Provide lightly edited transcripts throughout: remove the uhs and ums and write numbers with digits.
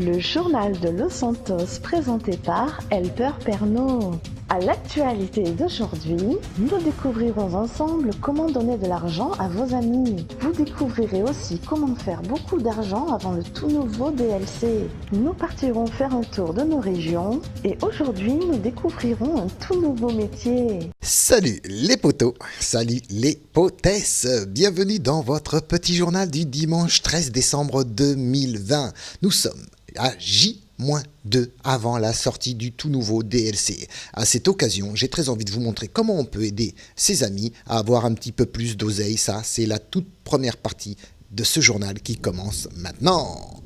Le journal de Los Santos présenté par Helper Pernod. À l'actualité d'aujourd'hui, nous découvrirons ensemble comment donner de l'argent à vos amis. Vous découvrirez aussi comment faire beaucoup d'argent avant le tout nouveau DLC. Nous partirons faire un tour de nos régions et aujourd'hui nous découvrirons un tout nouveau métier. Salut les potos, salut les potesses, bienvenue dans votre petit journal du dimanche 13 décembre 2020. Nous sommes à J-2 avant la sortie du tout nouveau DLC. À cette occasion, j'ai très envie de vous montrer comment on peut aider ses amis à avoir un petit peu plus d'oseille. Ça, c'est la toute première partie de ce journal qui commence maintenant.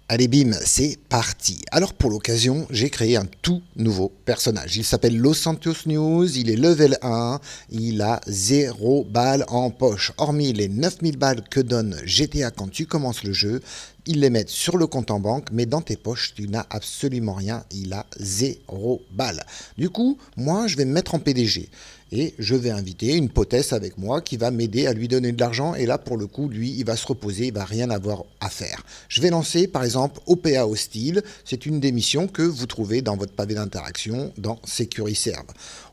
Allez bim, c'est parti. Alors pour l'occasion, j'ai créé un tout nouveau personnage. Il s'appelle Los Santos News, il est level 1, il a 0 balles en poche. Hormis les 9000 balles que donne GTA quand tu commences le jeu, ils les mettent sur le compte en banque, mais dans tes poches, tu n'as absolument rien, il a 0 balles. Du coup, moi, je vais me mettre en PDG. Et je vais inviter une potesse avec moi qui va m'aider à lui donner de l'argent. Et là, pour le coup, lui, il va se reposer, il va rien avoir à faire. Je vais lancer, par exemple, OPA Hostile. C'est une des missions que vous trouvez dans votre pavé d'interaction dans SecuriServe.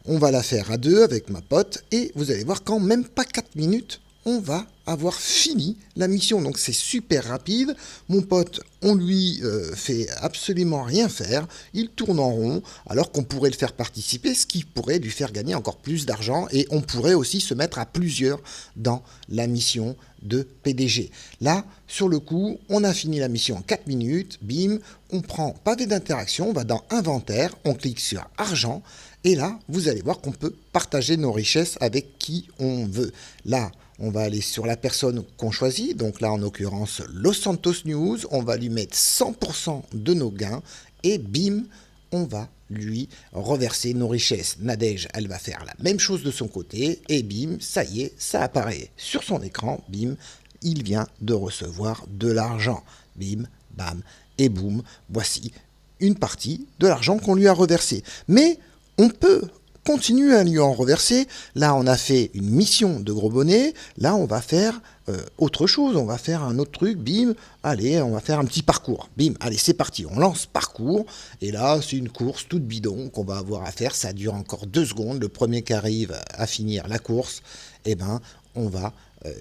On va la faire à deux avec ma pote. Et vous allez voir qu'en même pas 4 minutes, on va avoir fini la mission. Donc c'est super rapide. Mon pote, on lui fait absolument rien faire. Il tourne en rond alors qu'on pourrait le faire participer, ce qui pourrait lui faire gagner encore plus d'argent. Et on pourrait aussi se mettre à plusieurs dans la mission de PDG. Là, sur le coup, on a fini la mission en 4 minutes. Bim, on prend pavé d'interaction, on va dans inventaire, on clique sur argent. Et là, vous allez voir qu'on peut partager nos richesses avec qui on veut. Là, on va aller sur la personne qu'on choisit, donc là en l'occurrence Los Santos News, on va lui mettre 100% de nos gains et bim, on va lui reverser nos richesses. Nadège, elle va faire la même chose de son côté et bim, ça y est, ça apparaît sur son écran, bim, il vient de recevoir de l'argent. Bim, bam et boum, voici une partie de l'argent qu'on lui a reversé. Mais on peut continue à lui en reverser. Là, on a fait une mission de gros bonnet. Là, on va faire autre chose. On va faire un autre truc. Bim, allez, on va faire un petit parcours. Bim, allez, c'est parti. On lance parcours. Et là, c'est une course toute bidon qu'on va avoir à faire. Ça dure encore 2 secondes. Le premier qui arrive à finir la course, eh ben, on va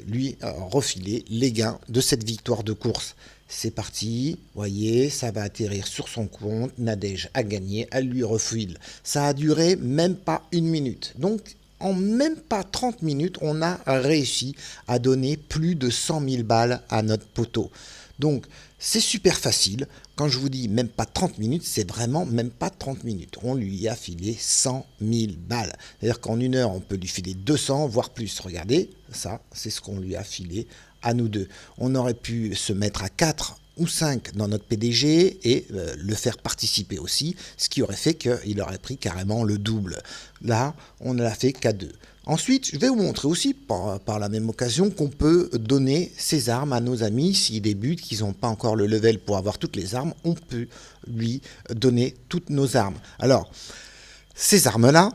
lui refiler les gains de cette victoire de course. C'est parti, voyez, ça va atterrir sur son compte, Nadège a gagné, elle lui refile. Ça a duré même pas 1 minute. Donc, en même pas 30 minutes, on a réussi à donner plus de 100 000 balles à notre poteau. Donc, c'est super facile. Quand je vous dis même pas 30 minutes, c'est vraiment même pas 30 minutes. On lui a filé 100 000 balles. C'est-à-dire qu'en 1 heure, on peut lui filer 200, voire plus. Regardez, ça, c'est ce qu'on lui a filé à nous deux. On aurait pu se mettre à 4 ou 5 dans notre PDG et le faire participer aussi, ce qui aurait fait qu'il aurait pris carrément le double. Là, on ne l'a fait qu'à 2. Ensuite, je vais vous montrer aussi, par la même occasion, qu'on peut donner ces armes à nos amis. S'ils débutent, qu'ils n'ont pas encore le level pour avoir toutes les armes, on peut lui donner toutes nos armes. Alors, ces armes-là,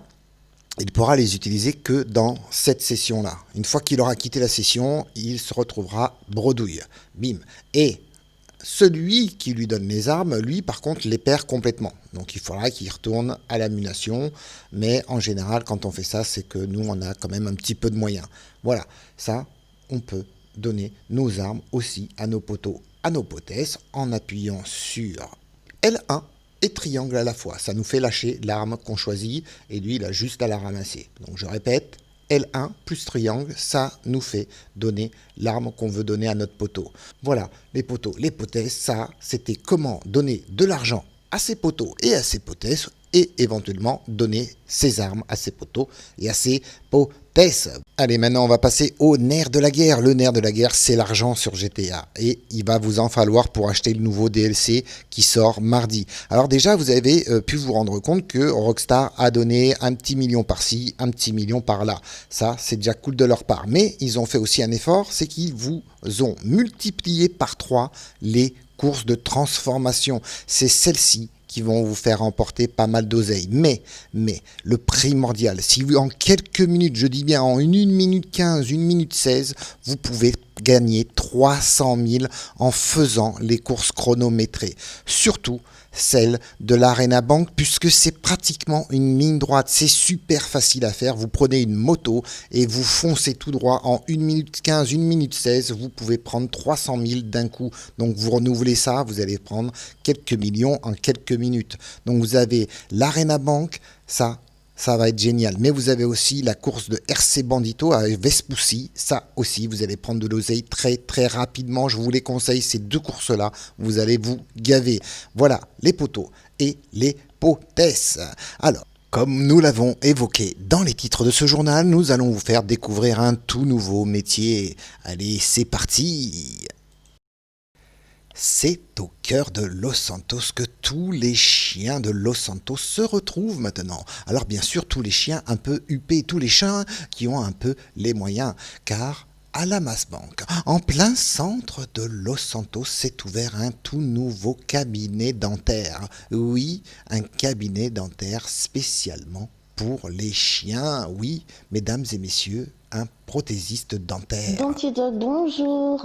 il pourra les utiliser que dans cette session-là. Une fois qu'il aura quitté la session, il se retrouvera bredouille. Bim. Et celui qui lui donne les armes, lui, par contre, les perd complètement. Donc, il faudra qu'il retourne à l'ammunition. Mais en général, quand on fait ça, c'est que nous, on a quand même un petit peu de moyens. Voilà. Ça, on peut donner nos armes aussi à nos poteaux, à nos potesses, en appuyant sur L1 et triangle à la fois. Ça nous fait lâcher l'arme qu'on choisit et lui, il a juste à la ramasser. Donc, je répète, L1 plus triangle, ça nous fait donner l'arme qu'on veut donner à notre poteau. Voilà, les poteaux, les potesses, ça, c'était comment donner de l'argent à ses poteaux et à ses potesses et éventuellement donner ses armes à ses poteaux et à ses potesses. Allez, maintenant on va passer au nerf de la guerre. Le nerf de la guerre, c'est l'argent sur GTA et il va vous en falloir pour acheter le nouveau DLC qui sort mardi. Alors déjà, vous avez pu vous rendre compte que Rockstar a donné un petit million par-ci, un petit million par-là. Ça, c'est déjà cool de leur part. Mais ils ont fait aussi un effort, c'est qu'ils vous ont multiplié par 3 les courses de transformation. C'est celle-ci qui vont vous faire remporter pas mal d'oseille. Mais, le primordial, si vous, en quelques minutes, je dis bien en 1 minute 15, 1 minute 16, vous pouvez gagner 300 000 en faisant les courses chronométrées. Surtout celle de l'Arena Bank, puisque c'est pratiquement une ligne droite. C'est super facile à faire. Vous prenez une moto et vous foncez tout droit en 1 minute 15, 1 minute 16. Vous pouvez prendre 300 000 d'un coup. Donc vous renouvelez ça, vous allez prendre quelques millions en quelques minutes. Donc vous avez l'Arena Bank, ça va être génial. Mais vous avez aussi la course de RC Bandito à Vespucci. Ça aussi, vous allez prendre de l'oseille très très rapidement. Je vous les conseille, ces 2 courses-là. Vous allez vous gaver. Voilà, les poteaux et les potesses. Alors, comme nous l'avons évoqué dans les titres de ce journal, nous allons vous faire découvrir un tout nouveau métier. Allez, c'est parti! C'est au cœur de Los Santos que tous les chiens de Los Santos se retrouvent maintenant. Alors bien sûr, tous les chiens un peu huppés, tous les chiens qui ont un peu les moyens, car à la Mass Bank, en plein centre de Los Santos, s'est ouvert un tout nouveau cabinet dentaire. Oui, un cabinet dentaire spécialement pour les chiens. Oui, mesdames et messieurs, un prothésiste dentaire. Dentidog, bonjour.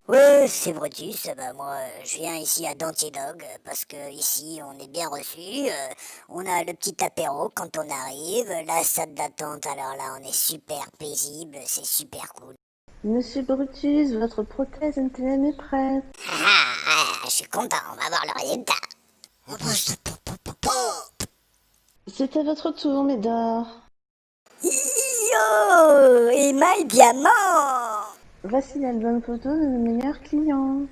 Ouais, c'est Brutus. Moi, je viens ici à Dentidog parce que ici, on est bien reçu. On a le petit apéro quand on arrive. La salle d'attente, alors là, on est super paisible. C'est super cool. Monsieur Brutus, votre prothèse NTM est prête. Je suis content. On va voir le résultat. C'est à votre tour, Médor. Yo, et my diamant. Voici l'album photo de nos meilleurs clients.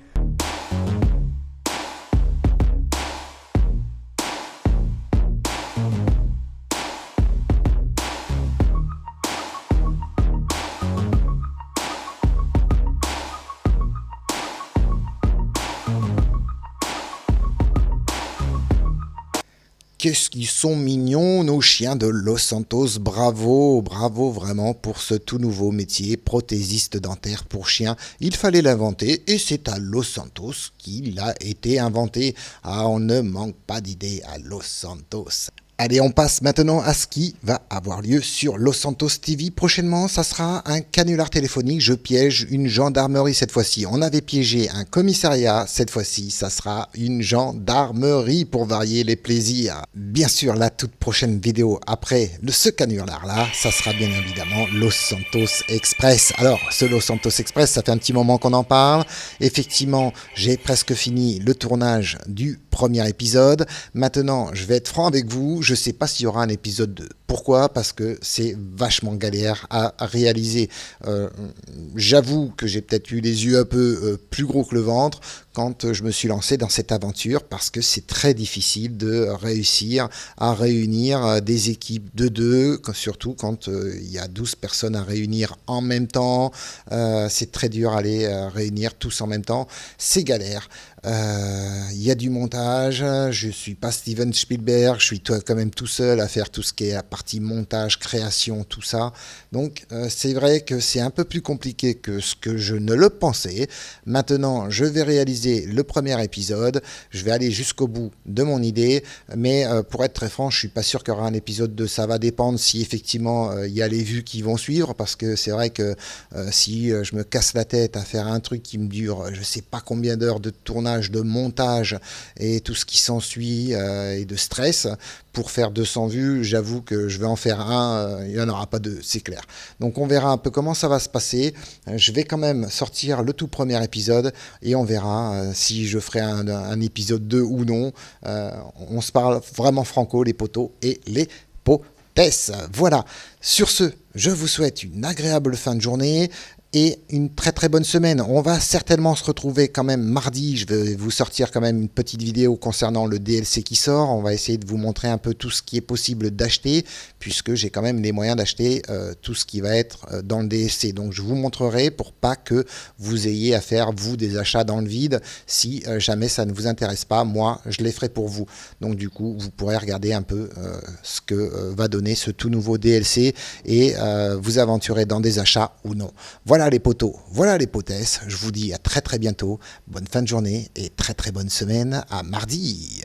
Qu'est-ce qu'ils sont mignons, nos chiens de Los Santos. Bravo, bravo vraiment pour ce tout nouveau métier, prothésiste dentaire pour chiens. Il fallait l'inventer et c'est à Los Santos qu'il a été inventé. Ah, on ne manque pas d'idées à Los Santos. Allez, on passe maintenant à ce qui va avoir lieu sur Los Santos TV. Prochainement, ça sera un canular téléphonique. Je piège une gendarmerie cette fois-ci. On avait piégé un commissariat. Cette fois-ci, ça sera une gendarmerie pour varier les plaisirs. Bien sûr, la toute prochaine vidéo après ce canular-là, ça sera bien évidemment Los Santos Express. Alors, ce Los Santos Express, ça fait un petit moment qu'on en parle. Effectivement, j'ai presque fini le tournage du premier épisode. Maintenant, je vais être franc avec vous. Je ne sais pas s'il y aura un épisode 2. Pourquoi ? Parce que c'est vachement galère à réaliser. J'avoue que j'ai peut-être eu les yeux un peu plus gros que le ventre quand je me suis lancé dans cette aventure parce que c'est très difficile de réussir à réunir des équipes de 2, surtout quand il y a 12 personnes à réunir en même temps. C'est très dur à les réunir tous en même temps. C'est galère. Il y a du montage. Je ne suis pas Steven Spielberg. Je suis quand même tout seul à faire tout ce qui est la partie montage, création, tout ça. Donc c'est vrai que c'est un peu plus compliqué que ce que je ne le pensais. Maintenant, je vais réaliser le premier épisode. Je vais aller jusqu'au bout de mon idée. Mais pour être très franc, je ne suis pas sûr qu'il y aura un épisode 2. Ça va dépendre si effectivement il y a les vues qui vont suivre. Parce que c'est vrai que si je me casse la tête à faire un truc qui me dure je ne sais pas combien d'heures de tournage, de montage et tout ce qui s'ensuit et de stress pour faire 200 vues, j'avoue que je vais en faire un, il n'y en aura pas deux, c'est clair. Donc on verra un peu comment ça va se passer. Je vais quand même sortir le tout premier épisode et on verra si je ferai un épisode 2 ou non. On se parle vraiment franco, les potos et les potesses. Voilà, sur ce, je vous souhaite une agréable fin de journée et une très très bonne semaine. On va certainement se retrouver quand même mardi. Je vais vous sortir quand même une petite vidéo concernant le DLC qui sort. On va essayer de vous montrer un peu tout ce qui est possible d'acheter, puisque j'ai quand même les moyens d'acheter tout ce qui va être dans le DLC. Donc je vous montrerai pour pas que vous ayez à faire, vous, des achats dans le vide. Si jamais ça ne vous intéresse pas, moi, je les ferai pour vous. Donc du coup, vous pourrez regarder un peu ce que va donner ce tout nouveau DLC et vous aventurer dans des achats ou non. Voilà les potos, voilà les potesses, je vous dis à très très bientôt, bonne fin de journée et très très bonne semaine, à mardi.